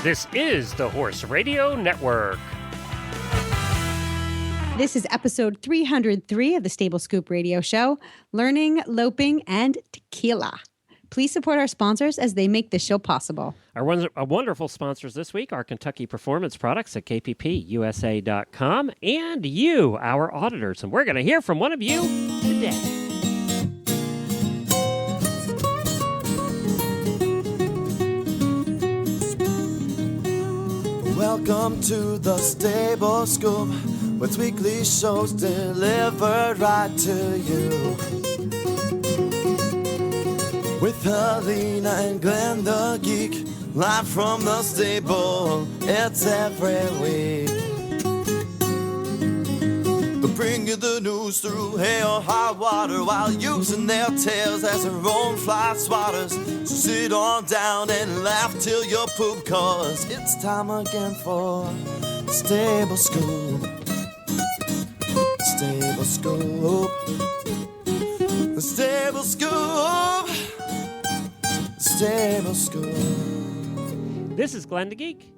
This is the Horse Radio Network. This is episode 303 of the Stable Scoop Radio Show, Learning, Loping, and Tequila. Please support our sponsors as they make this show possible. Our wonderful sponsors this week are Kentucky Performance Products at kppusa.com and you, our auditors. And we're going to hear from one of you today. Welcome to the Stable Scoop, with weekly shows delivered right to you. With Helena and Glenn the Geek, live from the stable, it's every week. They'll bring you the news through hail or high water, while using their tails as their own fly swatters. So sit on down and laugh till you poop, cause it's time again for the Stable Scoop. Stable Scoop. The Stable Scoop. Stable Scoop. This is Glenn the Geek.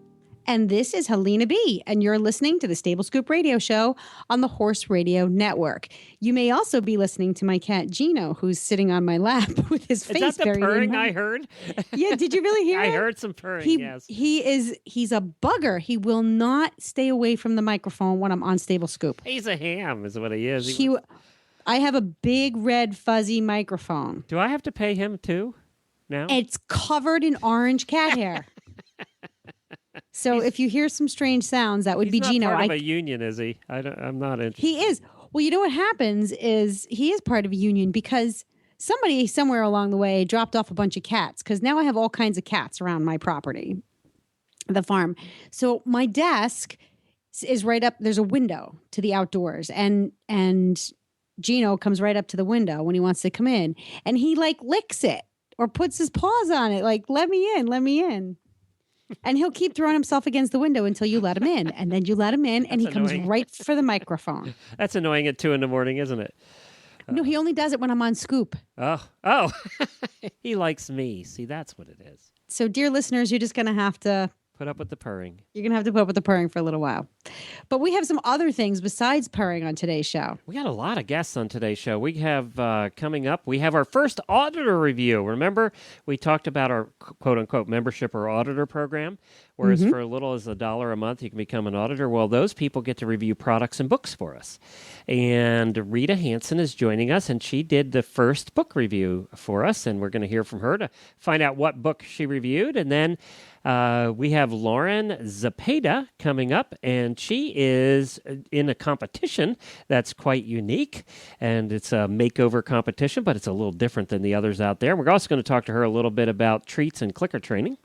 And this is Helena B. And you're listening to the Stable Scoop Radio Show on the Horse Radio Network. You may also be listening to my cat, Gino, who's sitting on my lap with his face Is that the buried purring in I heard? Yeah, did you really hear it? I heard some purring, yes. He's a bugger. He will not stay away from the microphone when I'm on Stable Scoop. He's a ham is what he is. I have a big red fuzzy microphone. Do I have to pay him too now? It's covered in orange cat hair. So if you hear some strange sounds, that would be Gino. He's not part of a union, is he? I'm not interested. He is. Well, you know what happens is he is part of a union because somebody somewhere along the way dropped off a bunch of cats, because now I have all kinds of cats around my property, the farm. So my desk is right up. There's a window to the outdoors, and Gino comes right up to the window when he wants to come in, and he licks it or puts his paws on it, like, let me in, let me in. And he'll keep throwing himself against the window until you let him in. And then you let him in, and he comes right for the microphone. That's annoying at 2 a.m, isn't it? No, he only does it when I'm on Scoop. Oh. He likes me. See, that's what it is. So, dear listeners, you're just going to have to put up with the purring. You're going to have to put up with the purring for a little while. But we have some other things besides purring on today's show. We got a lot of guests on today's show. We have coming up, we have our first auditor review. Remember, we talked about our quote-unquote membership or auditor program, whereas for as little as $1 a month, you can become an auditor. Well, those people get to review products and books for us. And Rita Hansen is joining us, and she did the first book review for us, and we're going to hear from her to find out what book she reviewed. And then we have Lauren Zapata coming up, and she is in a competition that's quite unique, and it's a makeover competition, but it's a little different than the others out there. We're also going to talk to her a little bit about treats and clicker training.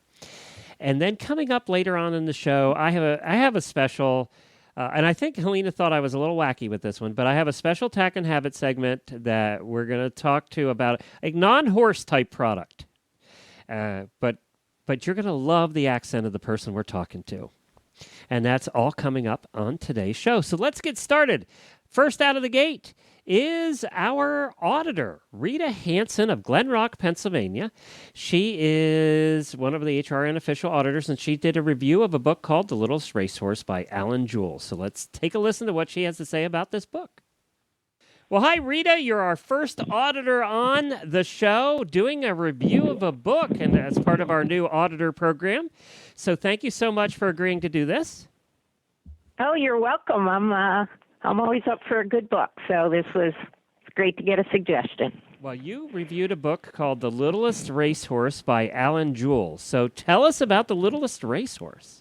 And then coming up later on in the show, I have a special, and I think Helena thought I was a little wacky with this one, but I have a special Tack and Habit segment that we're going to talk to about a non-horse type product. But you're going to love the accent of the person we're talking to. And that's all coming up on today's show. So let's get started. First out of the gate is our auditor, Rita Hansen of Glen Rock, Pennsylvania. She is one of the HRN official auditors, and she did a review of a book called The Littlest Racehorse by Alan Jules. So let's take a listen to what she has to say about this book. Well, hi, Rita. You're our first auditor on the show, doing a review of a book, and as part of our new auditor program. So thank you so much for agreeing to do this. Oh, you're welcome. I'm always up for a good book, so this was great to get a suggestion. Well, you reviewed a book called The Littlest Racehorse by Alan Jules. So tell us about The Littlest Racehorse.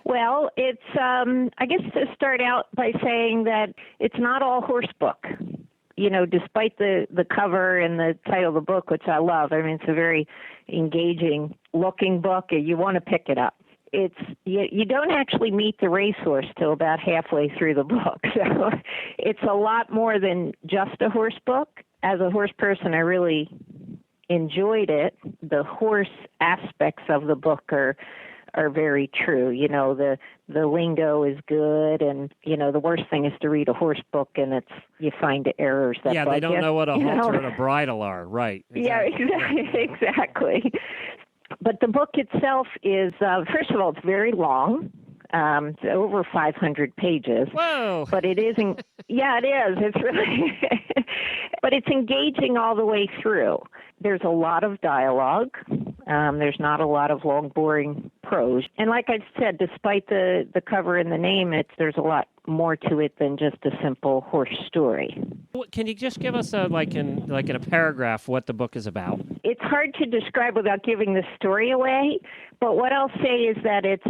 Well, it's, I guess to start out by saying that it's not all horse book. You know, despite the cover and the title of the book, which I love. I mean, it's a very engaging looking book. You want to pick it up. You don't actually meet the racehorse till about halfway through the book. So it's a lot more than just a horse book. As a horse person, I really enjoyed it. The horse aspects of the book are very true. You know, the lingo is good, and, you know, the worst thing is to read a horse book and you find errors that they don't know what a halter and a bridle are, right. Exactly. Yeah, exactly. But the book itself is, first of all, it's very long. It's over 500 pages. Whoa! But it isn't. Yeah, it is. It's really, but it's engaging all the way through. There's a lot of dialogue. There's not a lot of long, boring prose. And like I said, despite the cover and the name, there's a lot more to it than just a simple horse story. Can you just give us like in a paragraph what the book is about? It's hard to describe without giving the story away. But what I'll say is that it's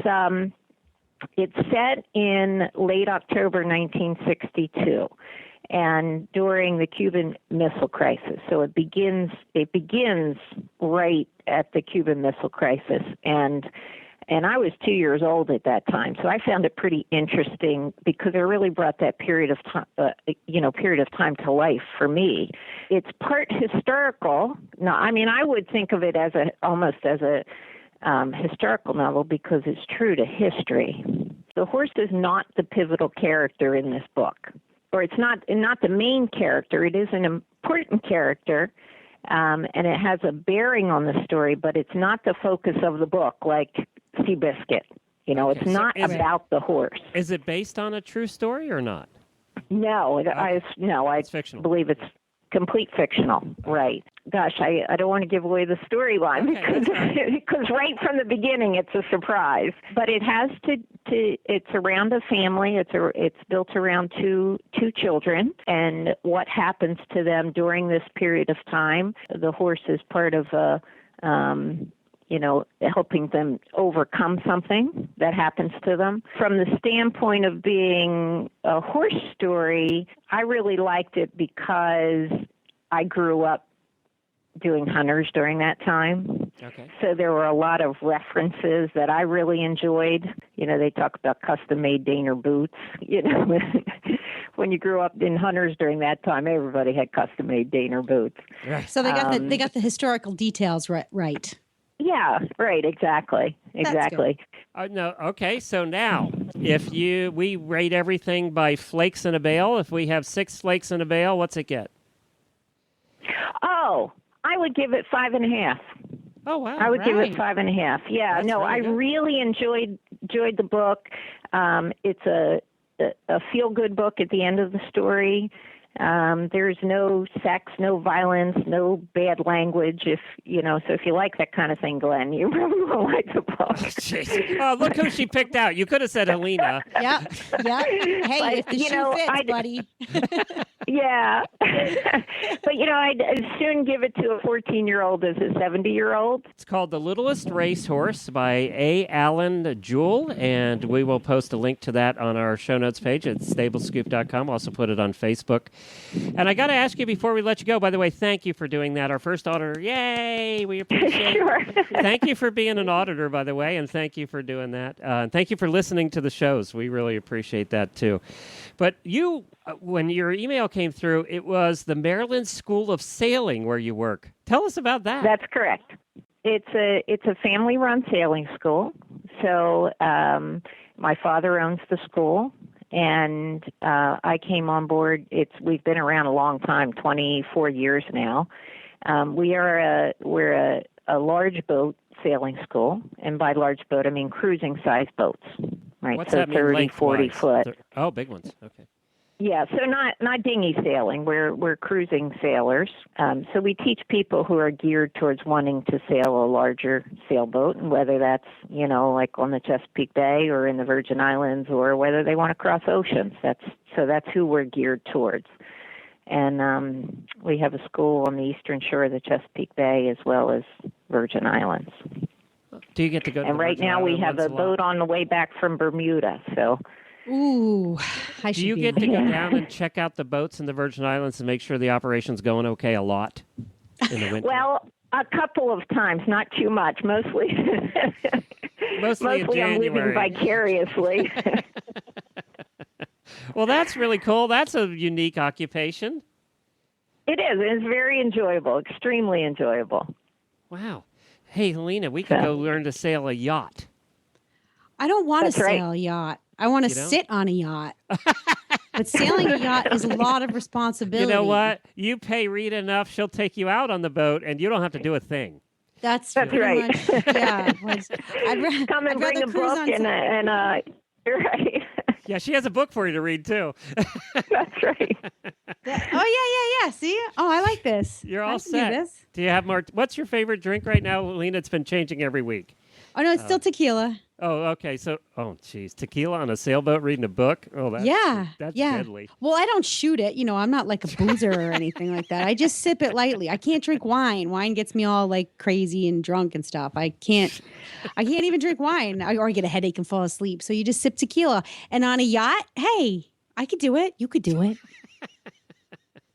set in late October 1962, and during the Cuban Missile Crisis. So it begins right at the Cuban Missile Crisis, and I was 2 years old at that time, so I found it pretty interesting because it really brought that period of time to life for me. It's part historical. Now, I mean, I would think of it as almost as a historical novel because it's true to history. The horse is not the pivotal character in this book, or it's not the main character. It is an important character, and it has a bearing on the story, but it's not the focus of the book like Seabiscuit. Okay, it's not about the horse. Is it based on a true story or not? No, I fictional. believe it's complete fictional. Right. Gosh, I don't want to give away the storyline because right from the beginning it's a surprise. But it has it's around a family. It's built around two children and what happens to them during this period of time. The horse is part of helping them overcome something that happens to them. From the standpoint of being a horse story, I really liked it because I grew up doing hunters during that time. Okay. So there were a lot of references that I really enjoyed. They talk about custom-made Daner boots. When you grew up in hunters during that time, everybody had custom-made Daner boots. Right. So they got the historical details right. Yeah, right, exactly. No, okay. So now, if we rate everything by flakes in a bale, if we have 6 flakes in a bale, what's it get? Oh, I would give it 5.5. Oh wow! I would give it 5.5. Yeah, That's really I good. really enjoyed the book. It's a feel-good book at the end of the story. There's no sex, no violence, no bad language. So if you like that kind of thing, Glenn, you probably will like the book. Jeez. Oh, look who she picked out. You could have said Helena. Yeah. Hey, But, if the shoe fits, buddy. Yeah. But, I'd soon give it to a 14-year-old as a 70-year-old. It's called The Littlest Racehorse by A. Allen Jewell, and we will post a link to that on our show notes page at stablescoop.com. Also put it on Facebook. And I got to ask you before we let you go, by the way, thank you for doing that. Our first auditor, yay! We appreciate Sure. it. Thank you for being an auditor, by the way, and thank you for doing that. And thank you for listening to the shows. We really appreciate that, too. But when your email came through, it was the Maryland School of Sailing where you work. Tell us about that. That's correct. It's a family-run sailing school. So my father owns the school. And I came on board. We've been around a long time, 24 years now. We're a large boat sailing school, and by large boat I mean cruising size boats, right? What's so that mean 30, 40 lengthwise? foot. Oh, big ones. Okay. Yeah, so not dinghy sailing. We're cruising sailors. So we teach people who are geared towards wanting to sail a larger sailboat, and whether that's like on the Chesapeake Bay or in the Virgin Islands, or whether they want to cross oceans. That's who we're geared towards. And we have a school on the eastern shore of the Chesapeake Bay as well as Virgin Islands. Do you get to go? To And the right Virgin now we Islands have once a lot? boat on the way back from Bermuda. So. Ooh, I should Do you be get to there. go down and check out the boats in the Virgin Islands and make sure the operation's going okay a lot in the winter? Well, a couple of times, not too much. Mostly in I'm living January. vicariously. Well, that's really cool. That's a unique occupation. It is. It's very enjoyable, extremely enjoyable. Wow. Hey, Helena, we could go learn to sail a yacht. I don't want to That's right. sail a yacht. I want to You don't? sit on a yacht. But sailing a yacht is a lot of responsibility. You know what? You pay Rita enough, she'll take you out on the boat, and you don't have to do a thing. That's That's pretty right. much, yeah. Come and I'd bring rather a cruise book on you're right. Yeah, she has a book for you to read too. That's right. yeah. See? Oh, I like this. You're I all can do set. this. Do you have more? What's your favorite drink right now, Lena? It's been changing every week. Oh, no, it's still tequila. Oh, okay. So, geez, tequila on a sailboat reading a book. Oh, that's Yeah. that's yeah. deadly. Well, I don't shoot it. I'm not like a boozer or anything like that. I just sip it lightly. I can't drink wine. Wine gets me all like crazy and drunk and stuff. I can't even drink wine or I get a headache and fall asleep. So you just sip tequila. And on a yacht, hey, I could do it. You could do it.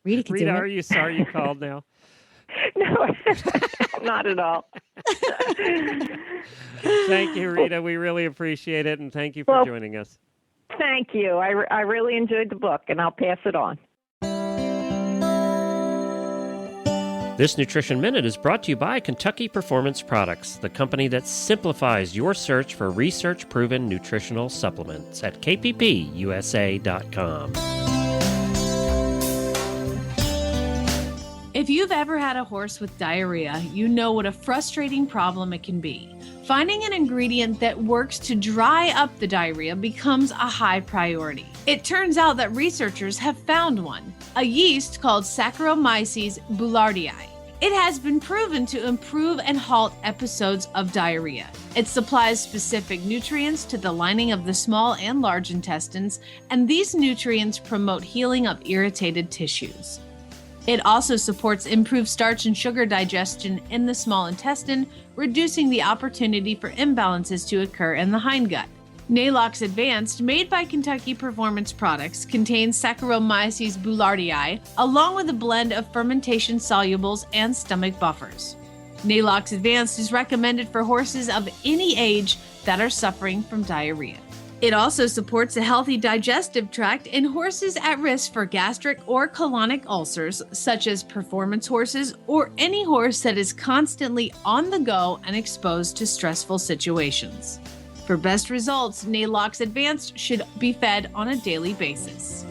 Rita could Rita, do are it. you sorry you called now? No, not at all. Thank you, Rita. We really appreciate it, and thank you for joining us. Thank you. I really enjoyed the book, and I'll pass it on. This Nutrition Minute is brought to you by Kentucky Performance Products, the company that simplifies your search for research-proven nutritional supplements at kppusa.com. If you've ever had a horse with diarrhea, you know what a frustrating problem it can be. Finding an ingredient that works to dry up the diarrhea becomes a high priority. It turns out that researchers have found one, a yeast called Saccharomyces boulardii. It has been proven to improve and halt episodes of diarrhea. It supplies specific nutrients to the lining of the small and large intestines, and these nutrients promote healing of irritated tissues. It also supports improved starch and sugar digestion in the small intestine, reducing the opportunity for imbalances to occur in the hindgut. Nalox Advanced, made by Kentucky Performance Products, contains Saccharomyces boulardii, along with a blend of fermentation solubles and stomach buffers. Nalox Advanced is recommended for horses of any age that are suffering from diarrhea. It also supports a healthy digestive tract in horses at risk for gastric or colonic ulcers, such as performance horses or any horse that is constantly on the go and exposed to stressful situations. For best results, Nalox Advanced should be fed on a daily basis.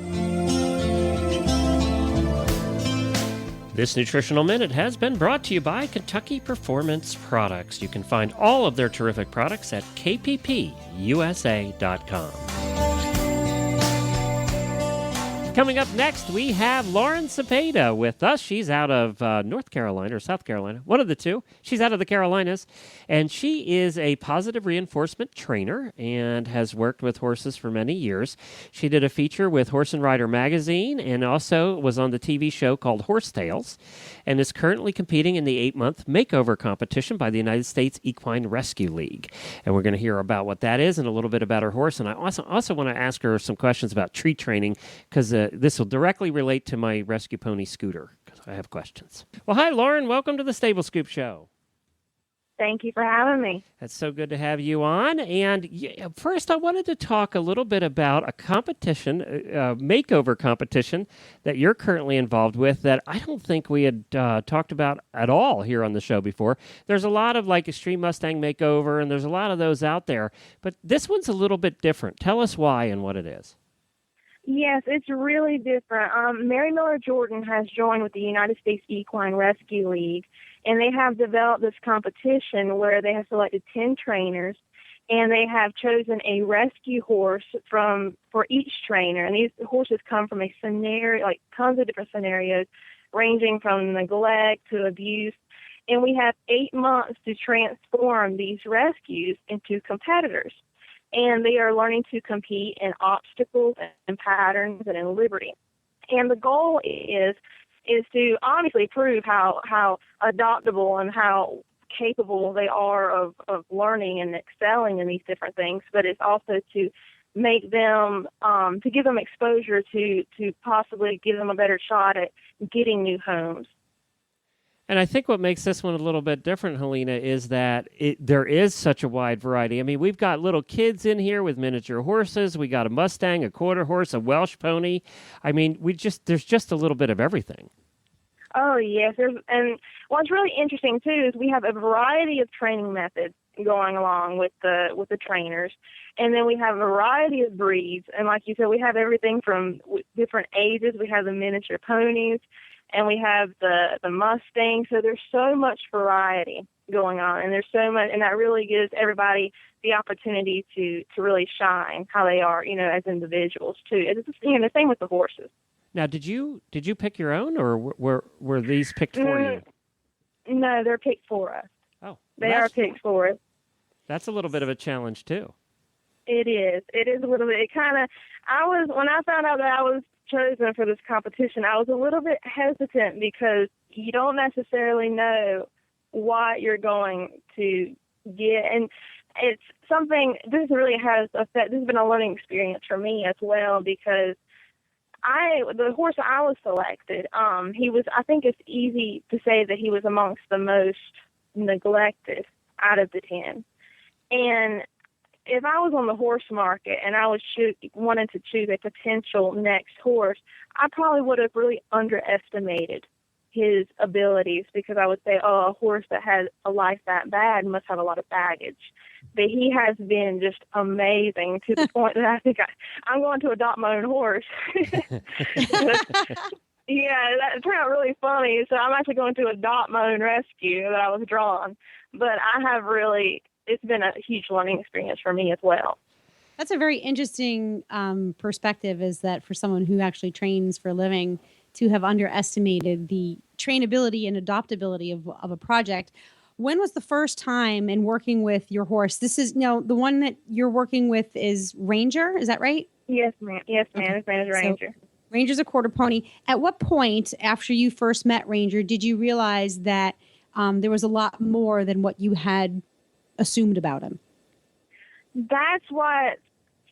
This Nutritional Minute has been brought to you by Kentucky Performance Products. You can find all of their terrific products at kppusa.com. Coming up next, we have Lauren Cepeda with us. She's out of North Carolina or South Carolina, one of the two. She's out of the Carolinas, and she is a positive reinforcement trainer and has worked with horses for many years. She did a feature with Horse and Rider magazine and also was on the TV show called Horse Tales, and is currently competing in the 8-month makeover competition by the United States Equine Rescue League. And we're going to hear about what that is and a little bit about her horse. And I also want to ask her some questions about treat training, because this will directly relate to my rescue pony Scooter, because I have questions. Well, hi, Lauren. Welcome to the Stable Scoop Show. Thank you for having me. It's so good to have you on. And first, I wanted to talk a little bit about a competition, makeover competition that you're currently involved with that I don't think we had talked about at all here on the show before. There's a lot of like Extreme Mustang Makeover, and there's a lot of those out there. But this one's a little bit different. Tell us why and what it is. Yes, it's really different. Mary Miller Jordan has joined with the United States Equine Rescue League, and they have developed this competition where they have selected 10 trainers, and they have chosen a rescue horse for each trainer. And these horses come from a scenario, like tons of different scenarios, ranging from neglect to abuse. And we have 8 months to transform these rescues into competitors. And they are learning to compete in obstacles and patterns and in liberty. And the goal is to honestly prove how adoptable and how capable they are of learning and excelling in these different things, but it's also to make them, to give them exposure to possibly give them a better shot at getting new homes. And I think what makes this one a little bit different, Helena, is that there is such a wide variety. I mean, we've got little kids in here with miniature horses. We got a Mustang, a quarter horse, a Welsh pony. I mean, there's just a little bit of everything. Oh, yes. And what's really interesting, too, is we have a variety of training methods going along with the trainers. And then we have a variety of breeds. And like you said, we have everything from different ages. We have the miniature ponies. and we have the Mustang. So there's so much variety going on, and there's so much, and that really gives everybody the opportunity to really shine how they are, as individuals too. It's the same with the horses. Now, did you pick your own, or were these picked for you? No, they're picked for us. Oh, they are picked for us. That's a little bit of a challenge too. It is. It is a little bit. When I found out that I was chosen for this competition, I was a little bit hesitant because you don't necessarily know what you're going to get. And it's something, this really has this has been a learning experience for me as well, because the horse I was selected, I think it's easy to say that he was amongst the most neglected out of the 10. And if I was on the horse market and I was wanted to choose a potential next horse, I probably would have really underestimated his abilities, because I would say, a horse that has a life that bad must have a lot of baggage. But he has been just amazing, to the point that I think I'm going to adopt my own horse. Yeah, that turned out really funny. So I'm actually going to adopt my own rescue that I was drawn. But it's been a huge learning experience for me as well. That's a very interesting perspective, is that for someone who actually trains for a living, to have underestimated the trainability and adoptability of a project. When was the first time in working with your horse? This is the one that you're working with is Ranger, is that right? Yes, ma'am. Yes, ma'am. Okay. His name is Ranger. So, Ranger's a quarter pony. At what point after you first met Ranger did you realize that there was a lot more than what you had assumed about him? That's what,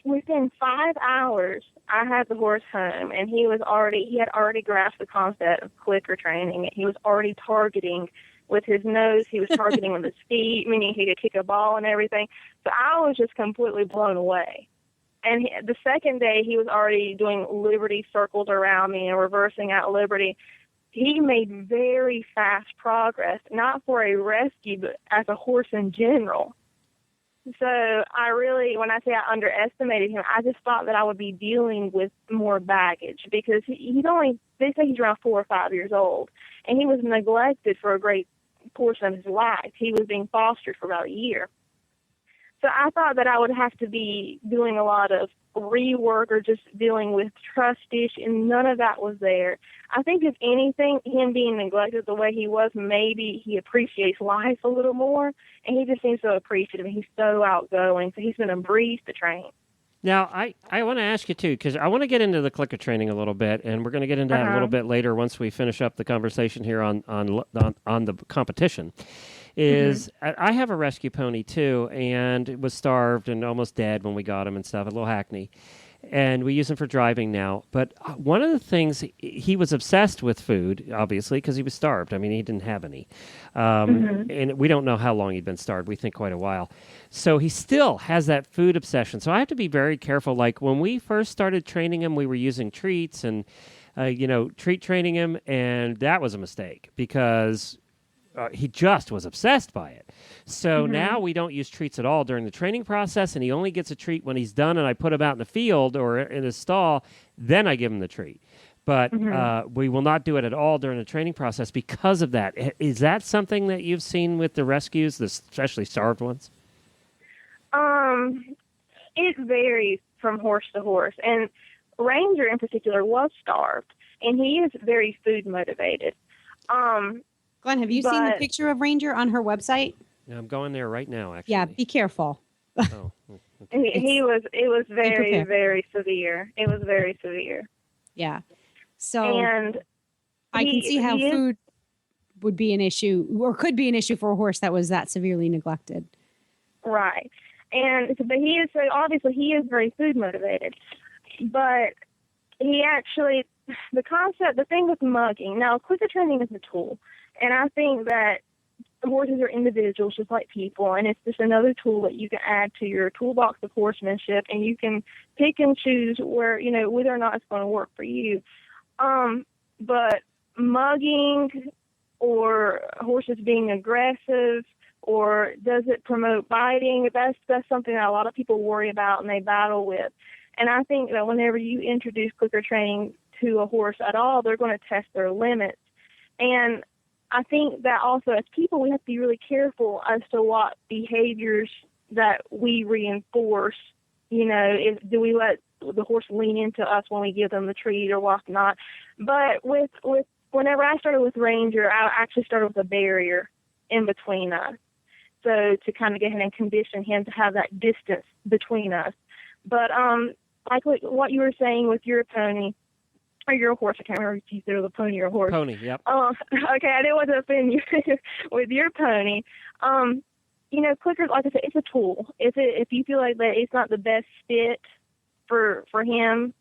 within 5 hours, I had the horse home, and he had already grasped the concept of clicker training. He was already targeting with his nose. He was targeting with his feet, meaning he could kick a ball and everything. So I was just completely blown away. And the second day, he was already doing liberty circles around me and reversing out liberty. He made very fast progress, not for a rescue, but as a horse in general. So when I say I underestimated him, I just thought that I would be dealing with more baggage, because they say he's around 4 or 5 years old, and he was neglected for a great portion of his life. He was being fostered for about a year. So I thought that I would have to be doing a lot of rework or just dealing with trust issues, and none of that was there. I think, if anything, him being neglected the way he was, maybe he appreciates life a little more, and he just seems so appreciative. He's so outgoing, so he's been a breeze to train. Now, I want to ask you, too, because I want to get into the clicker training a little bit, and we're going to get into that a little bit later once we finish up the conversation here on the competition. I have a rescue pony, too, and it was starved and almost dead when we got him and stuff, a little hackney. And we use him for driving now. But one of the things, he was obsessed with food, obviously, because he was starved. I mean, he didn't have any. And we don't know how long he'd been starved. We think quite a while. So he still has that food obsession. So I have to be very careful. Like, when we first started training him, we were using treats and, treat training him. And that was a mistake, because he just was obsessed by it. So now we don't use treats at all during the training process, and he only gets a treat when he's done and I put him out in the field or in his stall. Then I give him the treat. But we will not do it at all during the training process because of that. Is that something that you've seen with the rescues, especially starved ones? It varies from horse to horse. And Ranger in particular was starved, and he is very food motivated. Glenn, have you seen the picture of Ranger on her website? Yeah, I'm going there right now, actually. Yeah, be careful. Oh, okay. It was very, very severe. It was very severe. Yeah. So and I can see how food would be an issue, or could be an issue, for a horse that was that severely neglected. Right. But he is, so obviously he is very food motivated. But he actually, the thing with mugging, now clicker training is a tool. And I think that horses are individuals just like people, and it's just another tool that you can add to your toolbox of horsemanship, and you can pick and choose whether or not it's going to work for you. But mugging, or horses being aggressive, or does it promote biting, that's something that a lot of people worry about and they battle with. And I think that whenever you introduce clicker training to a horse at all, they're going to test their limits And I think that also as people, we have to be really careful as to what behaviors that we reinforce. Do we let the horse lean into us when we give them the treat or whatnot? But with whenever I started with Ranger, I actually started with a barrier in between us. So to kind of get him and condition him to have that distance between us. But like what you were saying with your pony, or your horse, I can't remember if you said it was a pony or a horse. Pony, yep. Okay, I didn't want to offend you with your pony. Clickers, like I said, it's a tool. If you feel like that it's not the best fit for him,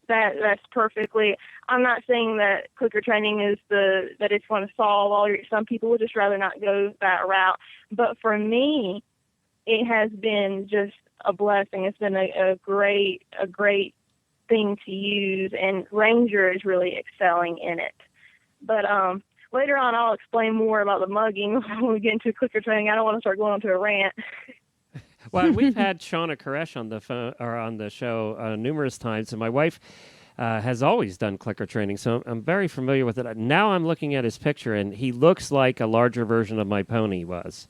that's perfectly. I'm not saying that clicker training is that it's going to solve all your. Some people would just rather not go that route. But for me, it has been just a blessing. It's been a great thing to use, and Ranger is really excelling in it. But later on, I'll explain more about the mugging when we get into clicker training. I don't want to start going on to a rant. Well, we've had Shauna Koresh on the phone or on the show numerous times, and my wife has always done clicker training, so I'm very familiar with it. Now I'm looking at his picture, and he looks like a larger version of my pony was,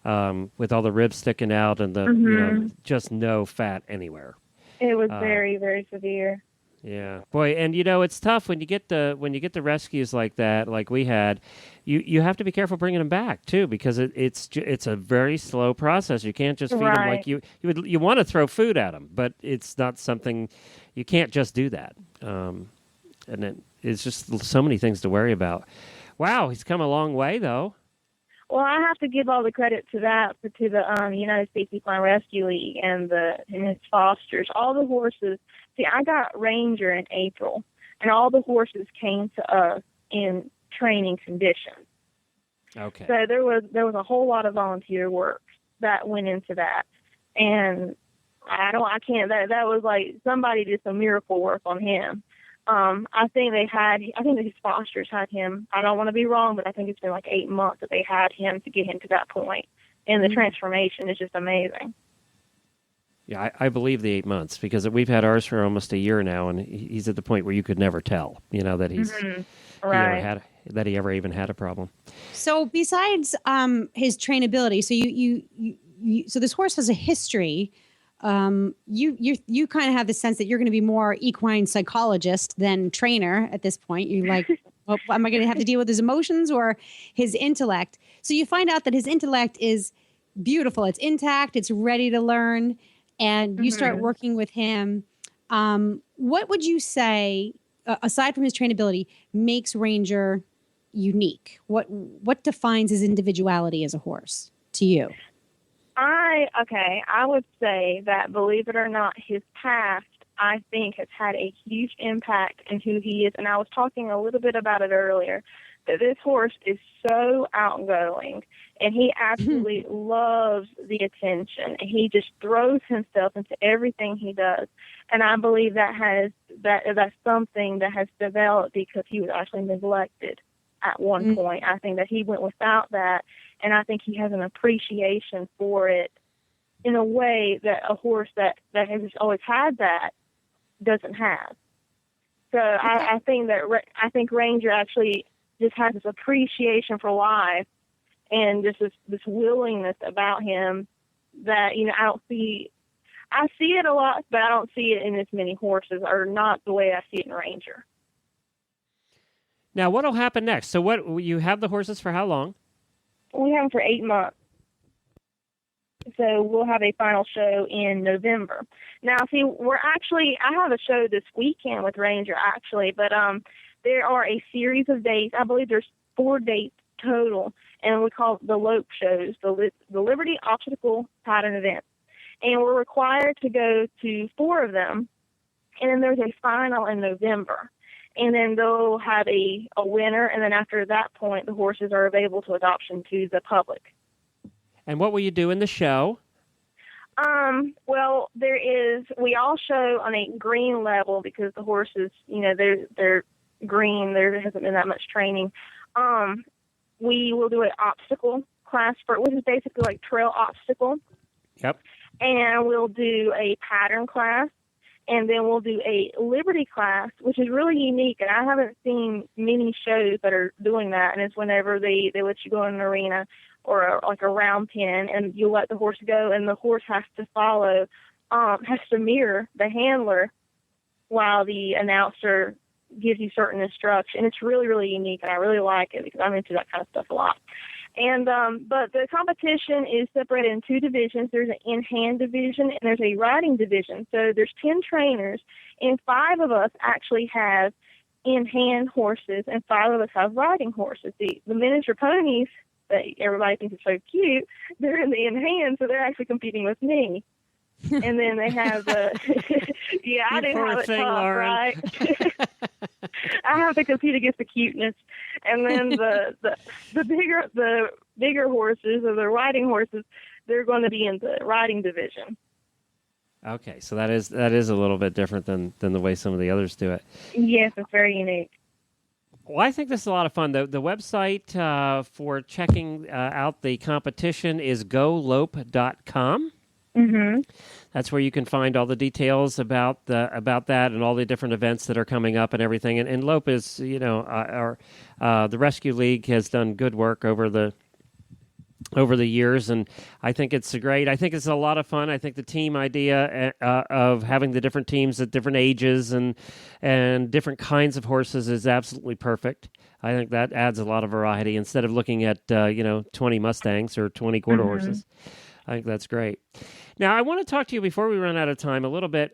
with all the ribs sticking out and the just no fat anywhere. It was very, very severe. Yeah, boy, and it's tough when you get the rescues like that, like we had. You have to be careful bringing them back too, because it's a very slow process. You can't just feed them like you want to throw food at them, but it's not something you can't just do that. And it's just so many things to worry about. Wow, he's come a long way though. Well, I have to give all the credit to the United States Equine Rescue League and his fosters. All the horses. See, I got Ranger in April, and all the horses came to us in training conditions. Okay. So there was a whole lot of volunteer work that went into that, and I can't. That was like somebody did some miracle work on him. I think that his fosters had him. I don't want to be wrong, but I think it's been like 8 months that they had him to get him to that point. And the transformation is just amazing. Yeah, I believe the 8 months, because we've had ours for almost a year now, and he's at the point where you could never tell, that he's that he ever even had a problem. So besides his trainability, so you so this horse has a history. You kind of have the sense that you're going to be more equine psychologist than trainer at this point. You're like, well, am I going to have to deal with his emotions or his intellect? So you find out that his intellect is beautiful. It's intact. It's ready to learn. And you start working with him. What would you say, aside from his trainability, makes Ranger unique? What defines his individuality as a horse to you? I would say that, believe it or not, his past, I think, has had a huge impact in who he is. And I was talking a little bit about it earlier, that this horse is so outgoing, and he absolutely loves the attention. He just throws himself into everything he does. And I believe that's something that has developed because he was actually neglected at one point. I think that he went without that, and I think he has an appreciation for it in a way that a horse that has always had that doesn't have. So I think Ranger actually just has this appreciation for life and just this willingness about him that, I see it a lot, but I don't see it in as many horses, or not the way I see it in Ranger. Now, what will happen next? So you have the horses for how long? We have them for 8 months. So we'll have a final show in November. Now, see, I have a show this weekend with Ranger, actually, but there are a series of dates. I believe there's 4 dates total, and we call it the LOPE shows, the Liberty Obstacle Pattern Event. And we're required to go to 4 of them, and then there's a final in November. And then they'll have a winner, and then after that point, the horses are available to adoption to the public. And what will you do in the show? Well, we all show on a green level because the horses, they're green. There hasn't been that much training. We will do an obstacle class which is basically like trail obstacle. Yep. And we'll do a pattern class. And then we'll do a Liberty class, which is really unique, and I haven't seen many shows that are doing that. And it's whenever they let you go in an arena or like a round pen, and you let the horse go, and the horse has to follow, has to mirror the handler while the announcer gives you certain instruction. It's really, really unique, and I really like it because I'm into that kind of stuff a lot. And but the competition is separated in two divisions. There's an in-hand division and there's a riding division. So there's 10 trainers, and 5 of us actually have in-hand horses, and 5 of us have riding horses. The miniature ponies that everybody thinks are so cute, they're in the in-hand, so they're actually competing with me. And then they have yeah, I do have it tough, right? I have to compete against the cuteness. And then the bigger horses, or the riding horses, they're going to be in the riding division. Okay, so that is a little bit different than the way some of the others do it. Yes, it's very unique. Well, I think this is a lot of fun. The website for checking out the competition is golope.com. Mm-hmm. That's where you can find all the details about that and all the different events that are coming up and everything. And Lope is, the Rescue League has done good work over the years, and I think it's great. I think it's a lot of fun. I think the team idea of having the different teams at different ages and different kinds of horses is absolutely perfect. I think that adds a lot of variety instead of looking at 20 Mustangs or 20 quarter horses. I think that's great. Now, I want to talk to you before we run out of time a little bit.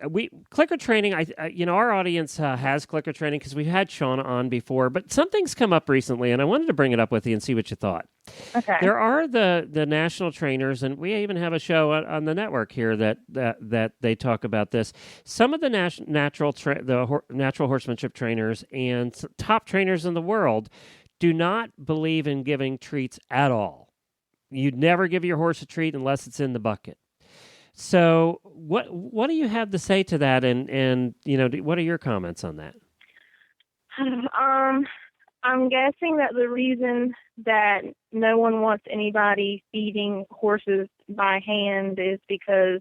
Clicker training. Our audience has clicker training because we've had Shauna on before, but something's come up recently, and I wanted to bring it up with you and see what you thought. Okay. There are the national trainers, and we even have a show on the network here that they talk about this. Some of the natural horsemanship trainers and top trainers in the world do not believe in giving treats at all. You'd never give your horse a treat unless it's in the bucket. So what do you have to say to that? And what are your comments on that? I'm guessing that the reason that no one wants anybody feeding horses by hand is because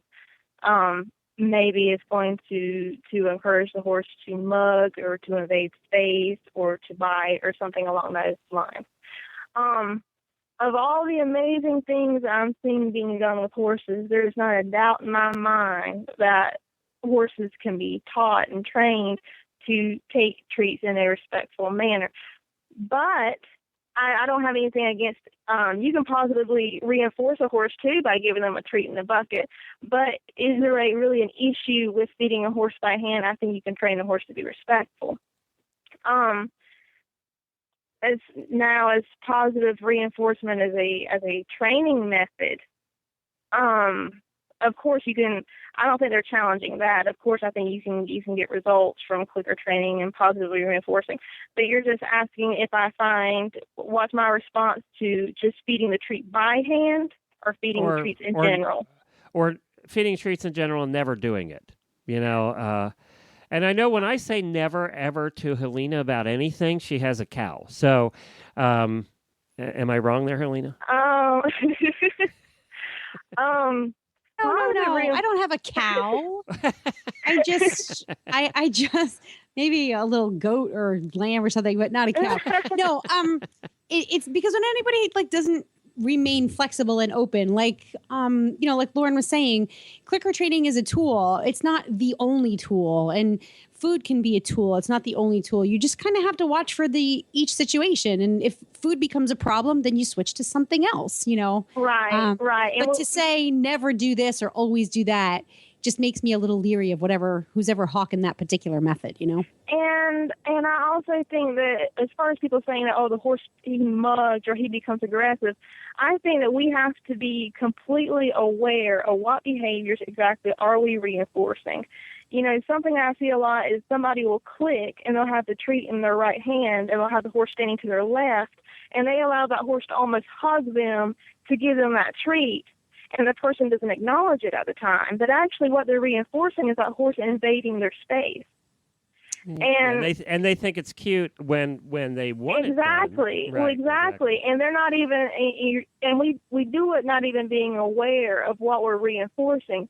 maybe it's going to encourage the horse to mug or to invade space or to bite or something along those lines. Of all the amazing things I'm seeing being done with horses, there's not a doubt in my mind that horses can be taught and trained to take treats in a respectful manner. But I don't have anything against, you can positively reinforce a horse too by giving them a treat in the bucket. But is there really an issue with feeding a horse by hand? I think you can train a horse to be respectful. As positive reinforcement as a training method, of course you can. I don't think they're challenging that. Of course, I think you can get results from clicker training and positively reinforcing. But you're just asking if I find what's my response to just feeding the treat by hand or feeding the treats in general, or feeding treats in general and never doing it. And I know when I say never, ever to Helena about anything, she has a cow. So am I wrong there, Helena? No. I don't have a cow. I just maybe a little goat or lamb or something, but not a cow. No, it's because when anybody doesn't remain flexible and open, like Lauren was saying, clicker training is a tool. It's not the only tool, and food can be a tool. It's not the only tool. You just kind of have to watch for each situation, and if food becomes a problem, then you switch to something else. Right. But to say never do this or always do that just makes me a little leery of who's ever hawking that particular method. And I also think that as far as people saying that, the horse, he mugs or he becomes aggressive, I think that we have to be completely aware of what behaviors exactly are we reinforcing. Something I see a lot is somebody will click and they'll have the treat in their right hand and they'll have the horse standing to their left, and they allow that horse to almost hug them to give them that treat. And the person doesn't acknowledge it at the time. But actually what they're reinforcing is that horse invading their space. And they think it's cute when they want it. Exactly. Right, exactly. And they're not even, and we do it not even being aware of what we're reinforcing.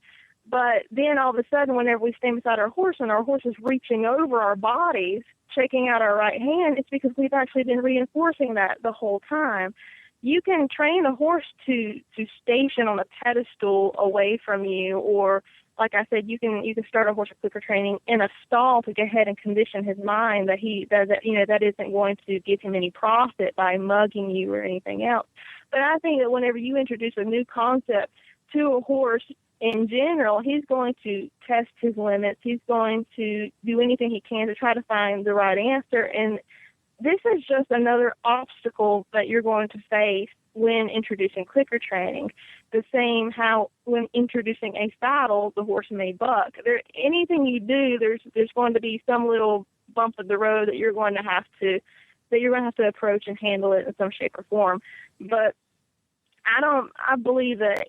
But then all of a sudden, whenever we stand beside our horse and our horse is reaching over our bodies, shaking out our right hand, it's because we've actually been reinforcing that the whole time. You can train a horse to station on a pedestal away from you, or like I said, you can start a horse with clicker training in a stall to go ahead and condition his mind that that isn't going to give him any profit by mugging you or anything else. But I think that whenever you introduce a new concept to a horse in general, he's going to test his limits. He's going to do anything he can to try to find the right answer. And this is just another obstacle that you're going to face when introducing clicker training. The same how when introducing a saddle, the horse may buck. Anything you do, there's going to be some little bump of the road that you're going to have to approach and handle it in some shape or form. But I believe that,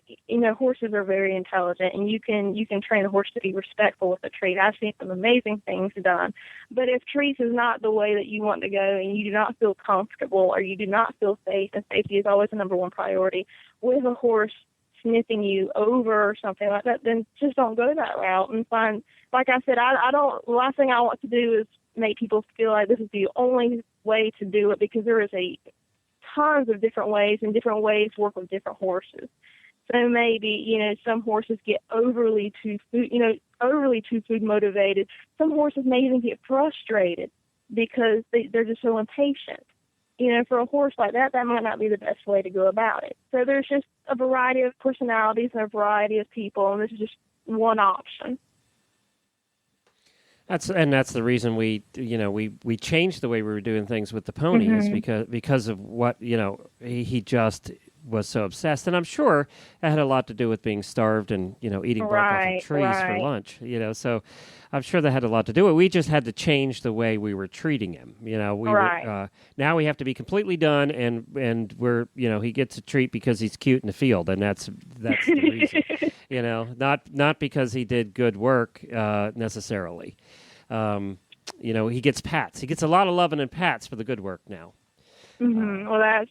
horses are very intelligent, and you can train a horse to be respectful with a treat. I've seen some amazing things done. But if treats is not the way that you want to go, and you do not feel comfortable or you do not feel safe, and safety is always the number one priority, with a horse sniffing you over or something like that, then just don't go that route and find, like I said, the last thing I want to do is make people feel like this is the only way to do it, because there is tons of different ways, and different ways work with different horses. So maybe, some horses get overly too food motivated. Some horses may even get frustrated because they're just so impatient. For a horse like that might not be the best way to go about it. So there's just a variety of personalities and a variety of people, and this is just one option. That's the reason we changed the way we were doing things with the pony, is because of what he just was so obsessed, and I'm sure that had a lot to do with being starved and eating bark off of trees for lunch. So I'm sure that had a lot to do with it. We just had to change the way we were treating him. Now we have to be completely done, and we're he gets a treat because he's cute in the field, and that's the reason. Not because he did good work necessarily. He gets pats. He gets a lot of loving and pats for the good work now. Well, that's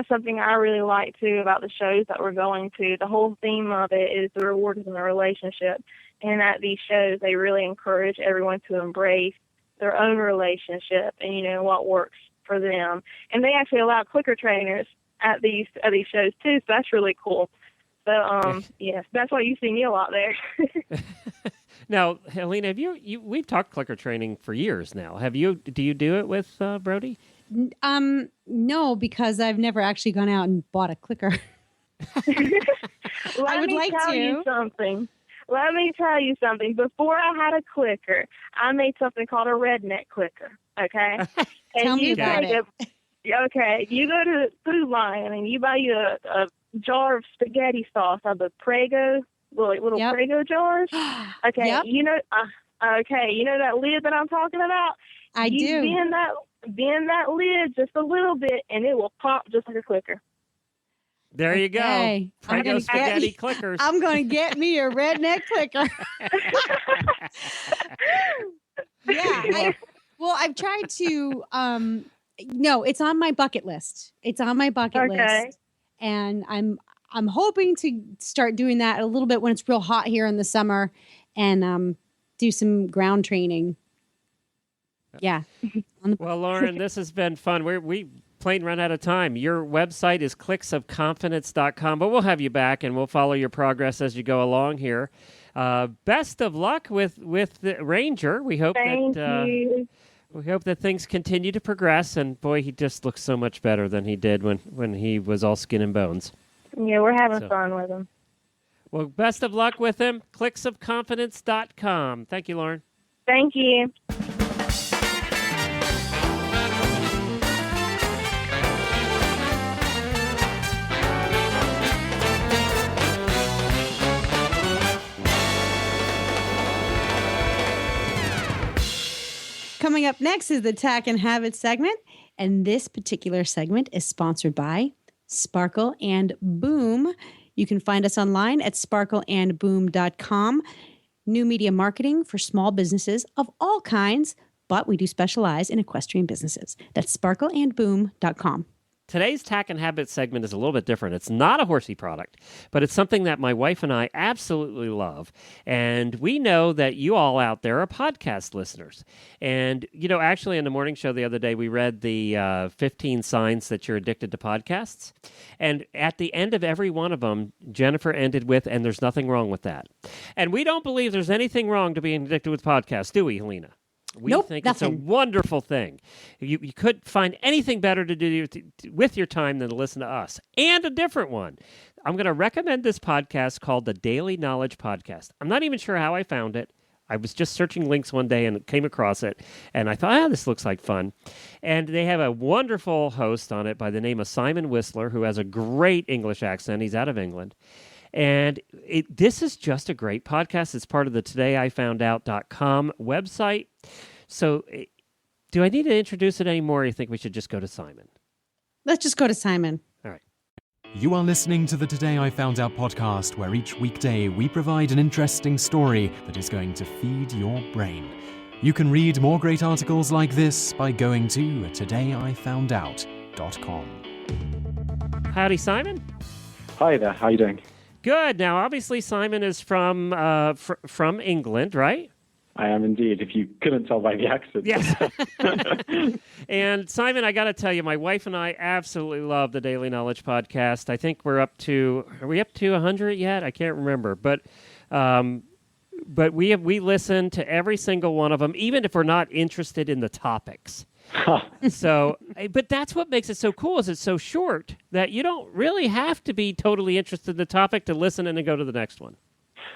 something I really like too about the shows that we're going to. The whole theme of it is the reward is in the relationship, and at these shows they really encourage everyone to embrace their own relationship and what works for them. And they actually allow clicker trainers at these shows too, so that's really cool. So yes, that's why you see me a lot there. Now, Helena, have you we've talked clicker training for years now. Do you do it with Brody? No, because I've never actually gone out and bought a clicker. I would like to. Let me tell you something. Before I had a clicker, I made something called a redneck clicker. Okay? Tell me about it. Okay, you go to the Food Lion and you buy you a jar of spaghetti sauce out of the Prego, little Prego jars. Okay, Yep. Okay, you know that lid that I'm talking about? I do. Bend that lid just a little bit, and it will pop just like a clicker. There you go. Prego spaghetti clickers. I'm going to get me a redneck clicker. I've tried to. No, it's on my bucket list. It's on my bucket list, and I'm hoping to start doing that a little bit when it's real hot here in the summer, and do some ground training. Yeah. Well, Lauren, this has been fun. We plain run out of time. Your website is clicksofconfidence.com, but we'll have you back and we'll follow your progress as you go along here. Best of luck with the Ranger. We hope Thank you. We hope that things continue to progress. And boy, he just looks so much better than he did when he was all skin and bones. Yeah, we're having fun with him. Well, best of luck with him. clicksofconfidence.com. Thank you, Lauren. Thank you. Coming up next is the Tack and Habit segment, and this particular segment is sponsored by Sparkle and Boom. You can find us online at sparkleandboom.com. New media marketing for small businesses of all kinds, but we do specialize in equestrian businesses. That's sparkleandboom.com. Today's Tack and Habit segment is a little bit different. It's not a horsey product, but it's something that my wife and I absolutely love. And we know that you all out there are podcast listeners. And, actually in the morning show the other day, we read the 15 signs that you're addicted to podcasts. And at the end of every one of them, Jennifer ended with, and there's nothing wrong with that. And we don't believe there's anything wrong to being addicted with podcasts, do we, Helena? We think nothing. It's a wonderful thing. You couldn't find anything better to do with your time than to listen to us. And a different one. I'm going to recommend this podcast called the Daily Knowledge Podcast. I'm not even sure how I found it. I was just searching links one day and came across it. And I thought, this looks like fun. And they have a wonderful host on it by the name of Simon Whistler, who has a great English accent. He's out of England. And this is just a great podcast. It's part of the todayifoundout.com website. So do I need to introduce it anymore, or you think we should just go to Simon? Let's just go to Simon. All right. You are listening to the Today I Found Out podcast, where each weekday we provide an interesting story that is going to feed your brain. You can read more great articles like this by going to todayifoundout.com. Howdy, Simon. Hi there. How you doing? Good. Now, obviously, Simon is from England, right? I am indeed, if you couldn't tell by the accent. Yes. And Simon, I got to tell you, my wife and I absolutely love the Daily Knowledge Podcast. I think are we up to 100 yet? I can't remember. But we listen to every single one of them, even if we're not interested in the topics. So, but that's what makes it so cool, is it's so short that you don't really have to be totally interested in the topic to listen and then go to the next one.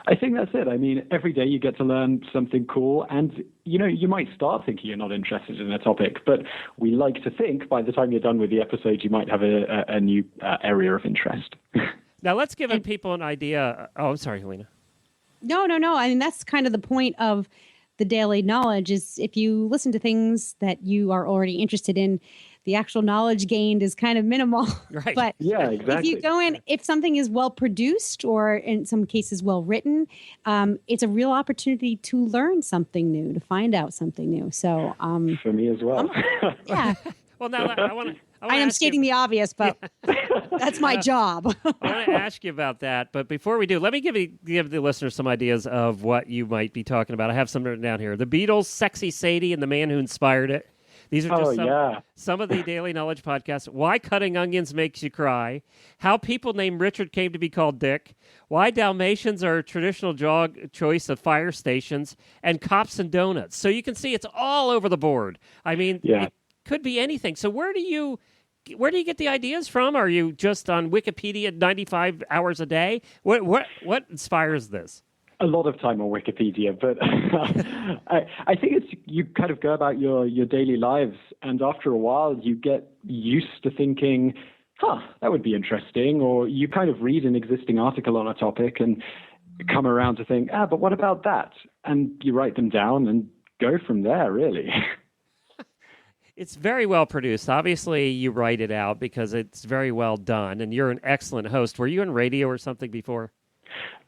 I think that's it. I mean, every day you get to learn something cool, and you might start thinking you're not interested in a topic, but we like to think by the time you're done with the episode, you might have a new area of interest. Now, let's give people an idea. Oh, I'm sorry, Helena. No. I mean, that's kind of the point of the daily knowledge, is if you listen to things that you are already interested in, the actual knowledge gained is kind of minimal. Right. But yeah, exactly. If you go in, if something is well produced or in some cases well written, it's a real opportunity to learn something new, to find out something new. So for me as well. Yeah. Well, now I want to. I am stating the obvious, but that's my job. I want to ask you about that, but before we do, let me give the listeners some ideas of what you might be talking about. I have some written down here. The Beatles, Sexy Sadie, and the man who inspired it. These are just some of the Daily Knowledge podcasts. Why cutting onions makes you cry. How people named Richard came to be called Dick. Why Dalmatians are a traditional dog choice of fire stations. And Cops and Donuts. So you can see it's all over the board. I mean, It could be anything. So where do you get the ideas from? Are you just on Wikipedia 95 hours a day? What inspires this? A lot of time on Wikipedia, but I think it's you kind of go about your daily lives, and after a while you get used to thinking, that would be interesting, or you kind of read an existing article on a topic and come around to think, but what about that? And you write them down and go from there, really. It's very well produced. Obviously, you write it out because it's very well done, and you're an excellent host. Were you in radio or something before?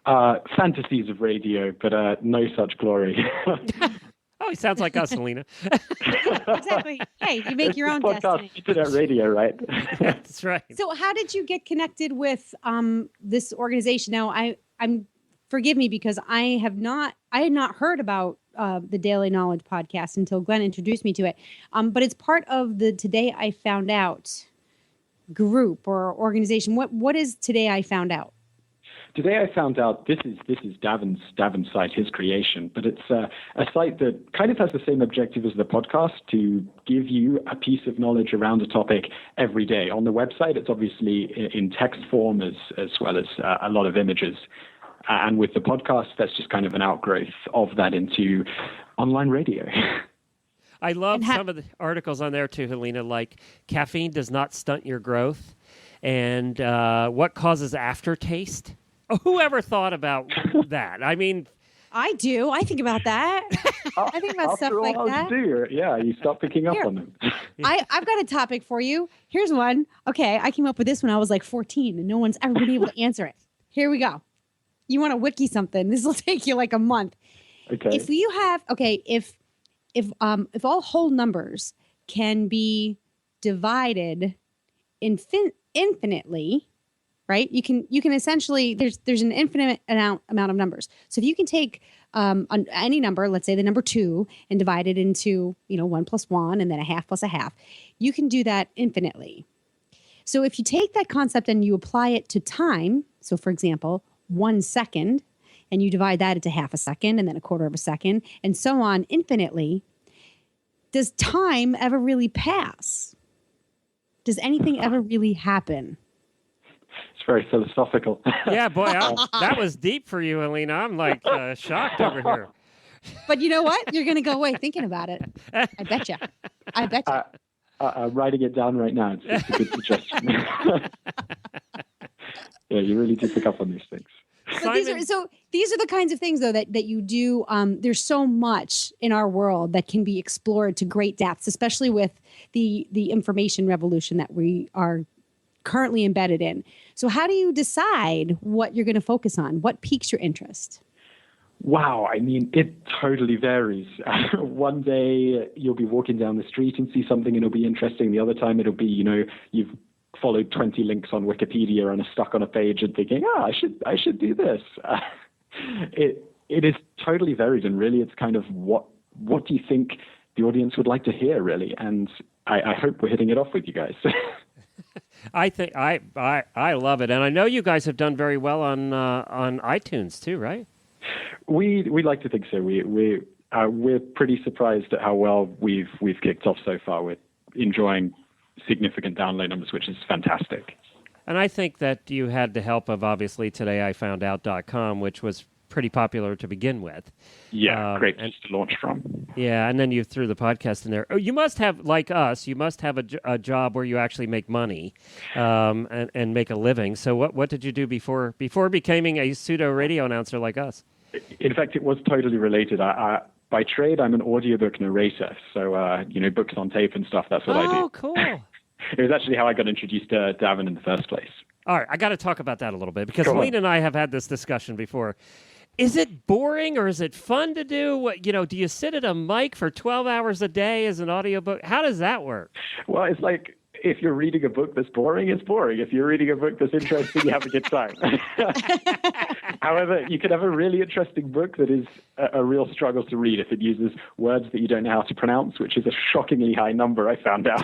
Fantasies of radio, but no such glory. Oh, he sounds like us, Helena. Exactly. Hey, you make your own podcast destiny. Internet radio, right? That's right. So how did you get connected with this organization? Now, I'm forgive me because I had not heard about the Daily Knowledge podcast until Glenn introduced me to it. But it's part of the Today I Found Out group or organization. What is Today I Found Out? Today I found out this is Davin's site, his creation, but it's a site that kind of has the same objective as the podcast, to give you a piece of knowledge around a topic every day. On the website, it's obviously in text form as well as a lot of images. And with the podcast, that's just kind of an outgrowth of that into online radio. I love some of the articles on there too, Helena, like caffeine does not stunt your growth, and what causes aftertaste. Whoever thought about that? I mean, I do. I think about that. I think about stuff like that. You start picking up on them. I've got a topic for you. Here's one. Okay, I came up with this when I was like 14, and no one's ever been able to answer it. Here we go. You want to wiki something? This will take you like a month. Okay. If you have if all whole numbers can be divided infinitely, right? You can essentially there's an infinite amount of numbers. So if you can take any number, let's say the number 2, and divide it into 1 plus 1 and then a half plus a half, you can do that infinitely. So if you take that concept and you apply it to time, so for example, 1 second, and you divide that into half a second and then a quarter of a second and so on infinitely, does time ever really pass? Does anything ever really happen? It's very philosophical. Yeah, boy, that was deep for you, Alina. I'm like shocked over here. But you know what? You're going to go away thinking about it. I bet you. I'm writing it down right now. It's a good suggestion. Yeah, you really do pick up on these things. So these are the kinds of things, though, that you do. There's so much in our world that can be explored to great depths, especially with the information revolution that we are currently embedded in. So how do you decide what you're going to focus on? What piques your interest? Wow, I mean, it totally varies. One day you'll be walking down the street and see something and it'll be interesting. The other time it'll be, you've followed 20 links on Wikipedia and are stuck on a page and thinking, I should do this. It is totally varied, and really it's kind of what do you think the audience would like to hear, really? And I hope we're hitting it off with you guys. I think I love it, and I know you guys have done very well on iTunes too, right? We like to think so. We're pretty surprised at how well we've kicked off so far. We're enjoying significant download numbers, which is fantastic. And I think that you had the help of, obviously, todayifoundout.com, which was pretty popular to begin with. Yeah, great place to launch from. Yeah, and then you threw the podcast in there. Oh, you must have, like us, a job where you actually make money and make a living. So what did you do before becoming a pseudo radio announcer like us? In fact, it was totally related. By trade, I'm an audiobook narrator. So, books on tape and stuff, that's what I do. Oh, cool. It was actually how I got introduced to Davin in the first place. All right, I got to talk about that a little bit because Lena and I have had this discussion before. Is it boring or is it fun to do? Do you sit at a mic for 12 hours a day as an audiobook? How does that work? Well, it's like if you're reading a book that's boring, it's boring. If you're reading a book that's interesting, you have a good time. However, you could have a really interesting book that is a real struggle to read if it uses words that you don't know how to pronounce, which is a shockingly high number, I found out.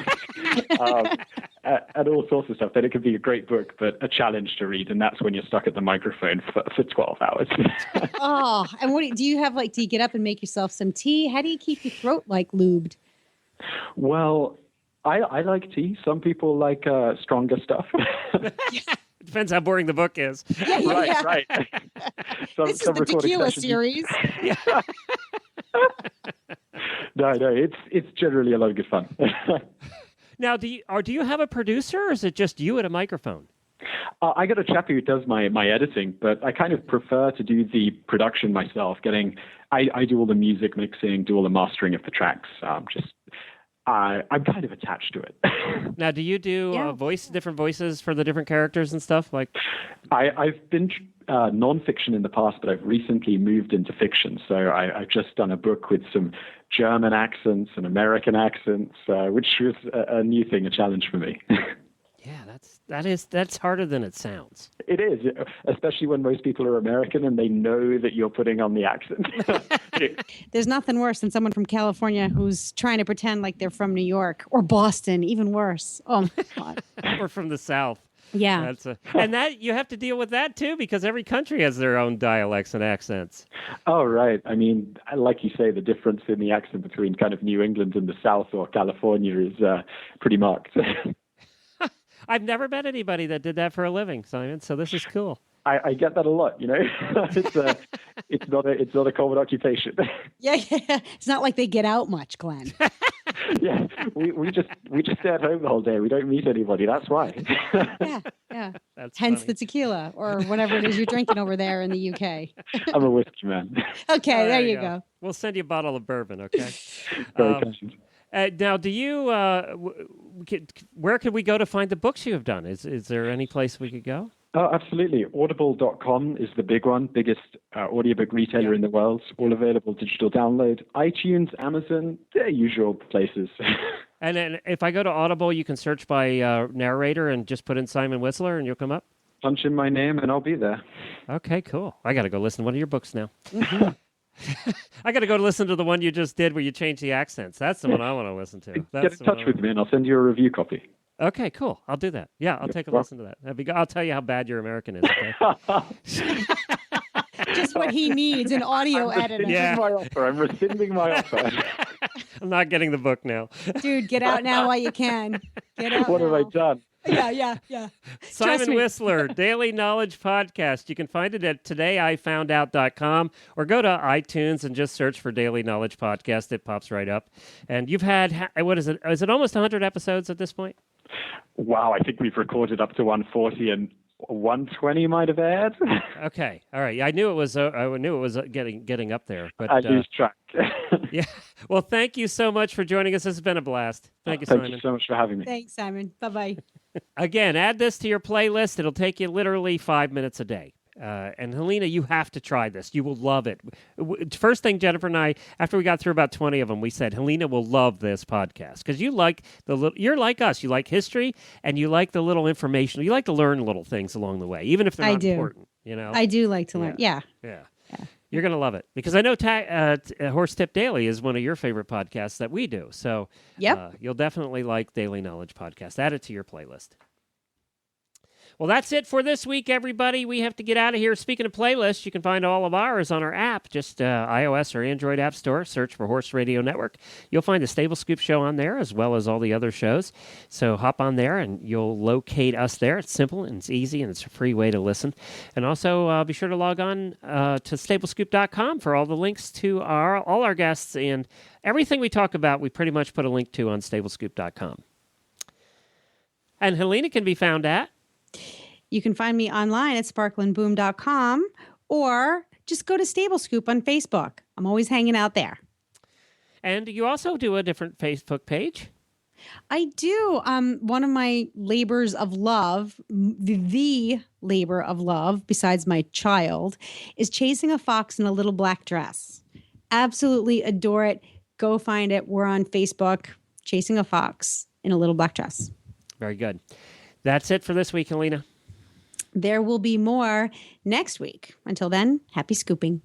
And all sorts of stuff. Then it could be a great book, but a challenge to read, and that's when you're stuck at the microphone for 12 hours. And what do you have? Do you get up and make yourself some tea? How do you keep your throat lubed? Well, I like tea. Some people like stronger stuff. Depends how boring the book is. Right. This is the Tequila series. No, it's generally a lot of good fun. Now, do you have a producer, or is it just you at a microphone? I got a chap who does my editing, but I kind of prefer to do the production myself. I do all the music mixing, do all the mastering of the tracks. I'm kind of attached to it. Now, do you do different voices for the different characters and stuff? I've been nonfiction in the past, but I've recently moved into fiction. So I've just done a book with some German accents and American accents, which was a new thing, a challenge for me. Yeah, that's harder than it sounds. It is, especially when most people are American and they know that you're putting on the accent. There's nothing worse than someone from California who's trying to pretend like they're from New York or Boston, even worse. Oh my God. Or from the South. Yeah. And that you have to deal with that too, because every country has their own dialects and accents. Oh, right. I mean, like you say, the difference in the accent between kind of New England and the South or California is pretty marked. I've never met anybody that did that for a living, Simon. So this is cool. I get that a lot. It's not a common occupation. Yeah. It's not like they get out much, Glenn. Yeah, we just stay at home the whole day. We don't meet anybody. That's why. Yeah. That's hence funny. the tequila or whatever it is you're drinking over there in the UK. I'm a whiskey man. Okay, there you go. We'll send you a bottle of bourbon. Okay. Very kind. Now, do you? Where could we go to find the books you have done? Is there any place we could go? Oh, absolutely. Audible.com is the big one, biggest audiobook retailer in the world. All available digital download. iTunes, Amazon, their usual places. And then if I go to Audible, you can search by narrator and just put in Simon Whistler and you'll come up? Punch in my name and I'll be there. Okay, cool. I got to go listen to one of your books now. I got to go listen to the one you just did where you changed the accents. That's the one I want to listen to. Get in touch with me and I'll send you a review copy. Okay, cool. I'll do that. Yeah, I'll take a listen to that. That'd be good. I'll tell you how bad your American is, okay? Just what he needs, an audio editor. I'm rescinding my offer. I'm not getting the book now. Dude, get out now while you can. Get out What now. have I done? Yeah. Simon Whistler, Daily Knowledge Podcast. You can find it at todayifoundout.com or go to iTunes and just search for Daily Knowledge Podcast. It pops right up. And you've had, what is it? Is it almost 100 episodes at this point? Wow, I think we've recorded up to 140 and 120 might have aired. Okay, all right. I knew it was. Getting up there, but I lose track. yeah. Well, thank you so much for joining us. This has been a blast. Thank you, Simon. Thank you so much for having me. Thanks, Simon. Bye-bye. Again, add this to your playlist. It'll take you literally 5 minutes a day. And Helena, you have to try this. You will love it. First thing, Jennifer and I, after we got through about 20 of them, we said, Helena will love this podcast because you like you're like us. You like history and you like the little information. You like to learn little things along the way, even if they're not important. You know, I do like to learn. Yeah. You're going to love it because I know Horse Tip Daily is one of your favorite podcasts that we do. So you'll definitely like Daily Knowledge Podcast. Add it to your playlist. Well, that's it for this week, everybody. We have to get out of here. Speaking of playlists, you can find all of ours on our app. Just iOS or Android App Store. Search for Horse Radio Network. You'll find the Stable Scoop show on there as well as all the other shows. So hop on there and you'll locate us there. It's simple and it's easy and it's a free way to listen. And also be sure to log on to stablescoop.com for all the links to all our guests and everything we talk about. We pretty much put a link to on stablescoop.com. And Helena can be found at? You can find me online at sparklandboom.com or just go to Stable Scoop on Facebook. I'm always hanging out there. And you also do a different Facebook page? I do. One of my labors of love, the labor of love, besides my child, is chasing a fox in a little black dress. Absolutely adore it. Go find it. We're on Facebook, chasing a fox in a little black dress. Very good. That's it for this week, Helena. There will be more next week. Until then, happy scooping.